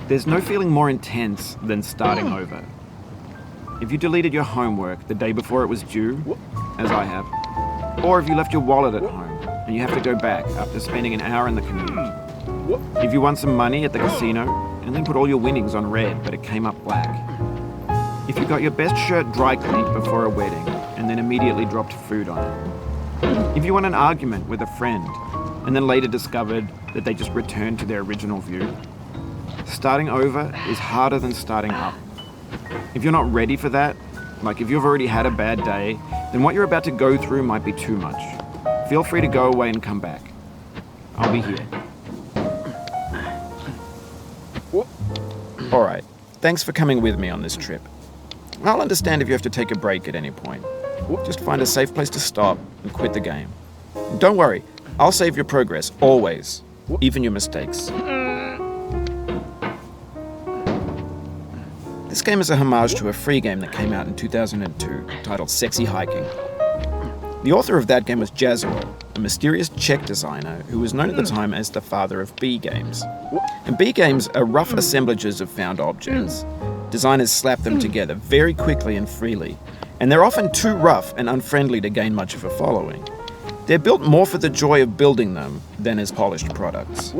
There's no feeling more intense than starting over. If you deleted your homework the day before it was due, as I have, or if you left your wallet at home and you have to go back after spending an hour in the commute. If you won some money at the casino and then put all your winnings on red but it came up black. If you got your best shirt dry cleaned before a wedding and then immediately dropped food on it. If you won an argument with a friend and then later discovered that they just returned to their original view. Starting over is harder than starting up. If you're not ready for that, like if you've already had a bad day, then what you're about to go through might be too much. Feel free to go away and come back. I'll be here. Alright, thanks for coming with me on this trip. I'll understand if you have to take a break at any point. Just find a safe place to stop and quit the game. And don't worry, I'll save your progress, always, even your mistakes. This game is a homage to a free game that came out in 2002 titled Sexy Hiking. The author of that game was Jazuo, a mysterious Czech designer who was known at the time as the father of B games. And B games are rough assemblages of found objects. Designers slap them together very quickly and freely, and they're often too rough and unfriendly to gain much of a following. They're built more for the joy of building them than as polished products.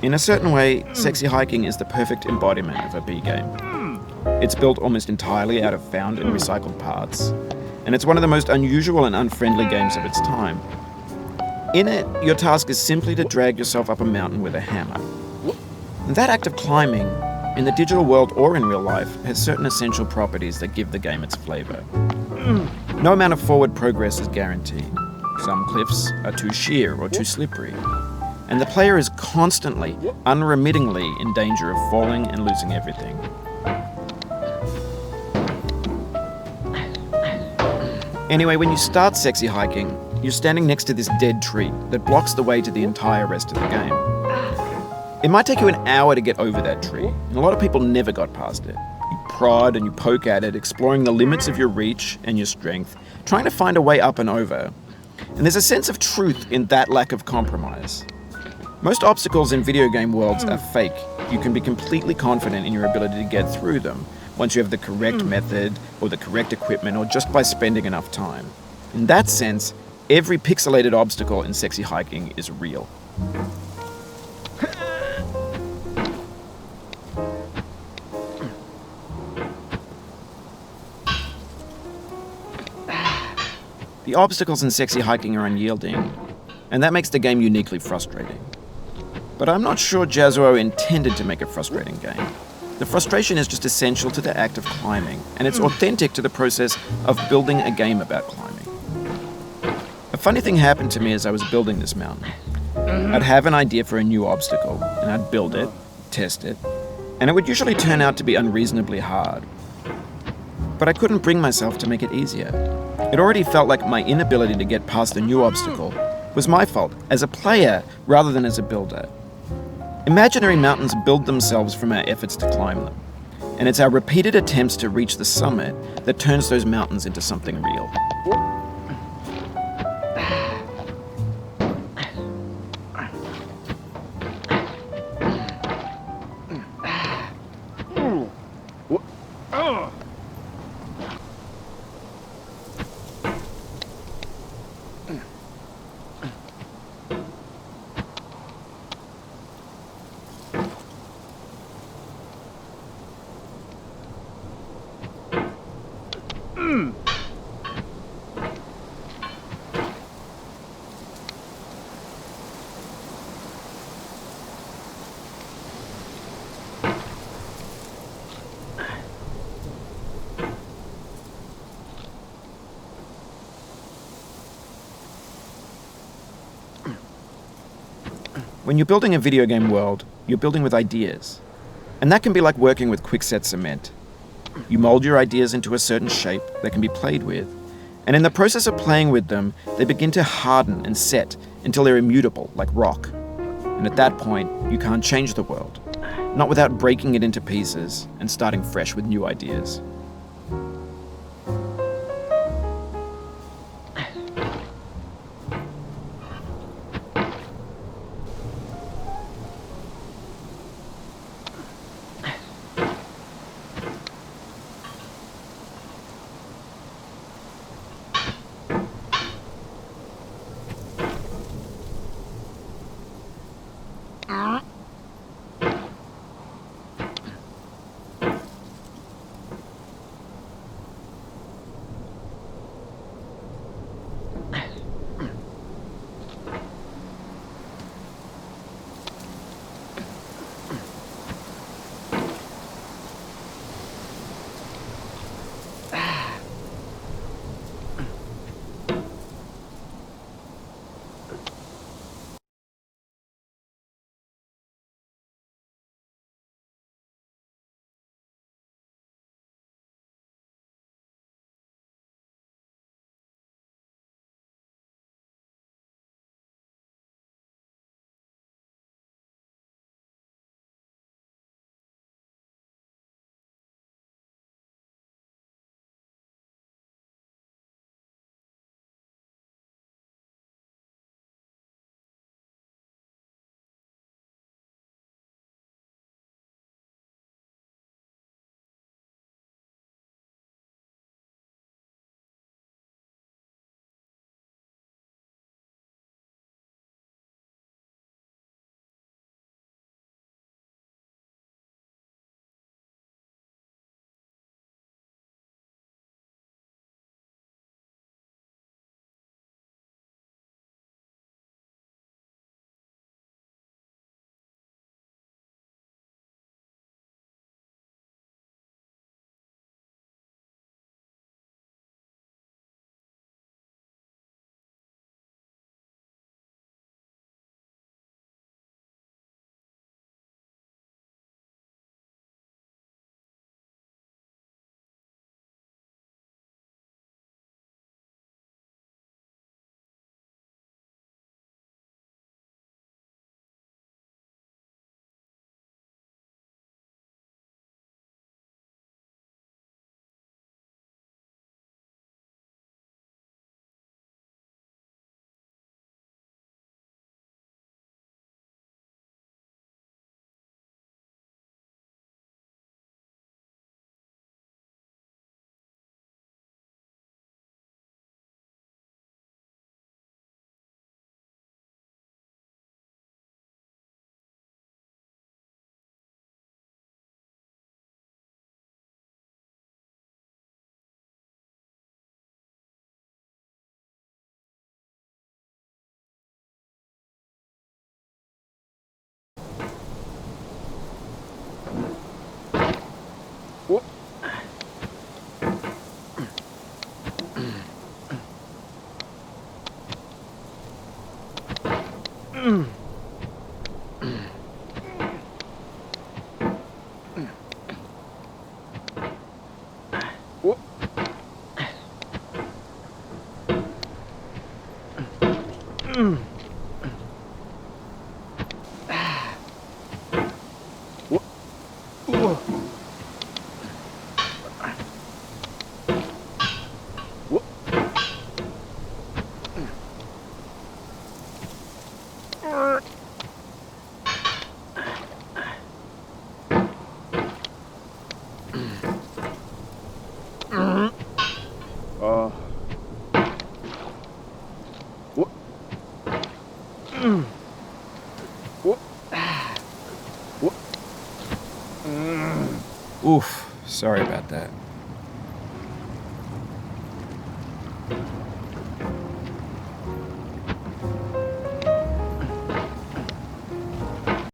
In a certain way, Sexy Hiking is the perfect embodiment of a B game. It's built almost entirely out of found and recycled parts, and it's one of the most unusual and unfriendly games of its time. In it, your task is simply to drag yourself up a mountain with a hammer. And that act of climbing, in the digital world or in real life, has certain essential properties that give the game its flavor. No amount of forward progress is guaranteed. Some cliffs are too sheer or too slippery. And the player is constantly, unremittingly in danger of falling and losing everything. Anyway, when you start Sexy Hiking, you're standing next to this dead tree that blocks the way to the entire rest of the game. It might take you an hour to get over that tree, and a lot of people never got past it. You prod and you poke at it, exploring the limits of your reach and your strength, trying to find a way up and over. And there's a sense of truth in that lack of compromise. Most obstacles in video game worlds are fake. You can be completely confident in your ability to get through them once you have the correct method or the correct equipment or just by spending enough time. In that sense, every pixelated obstacle in Sexy Hiking is real. The obstacles in Sexy Hiking are unyielding, and that makes the game uniquely frustrating. But I'm not sure Jazuo intended to make a frustrating game. The frustration is just essential to the act of climbing, and it's authentic to the process of building a game about climbing. A funny thing happened to me as I was building this mountain. I'd have an idea for a new obstacle, and I'd build it, test it, and it would usually turn out to be unreasonably hard. But I couldn't bring myself to make it easier. It already felt like my inability to get past a new obstacle was my fault as a player rather than as a builder. Imaginary mountains build themselves from our efforts to climb them, and it's our repeated attempts to reach the summit that turns those mountains into something real. When you're building a video game world, you're building with ideas. And that can be like working with quickset cement. You mold your ideas into a certain shape that can be played with, and in the process of playing with them, they begin to harden and set until they're immutable, like rock. And at that point, you can't change the world, not without breaking it into pieces and starting fresh with new ideas. Oof, sorry about that.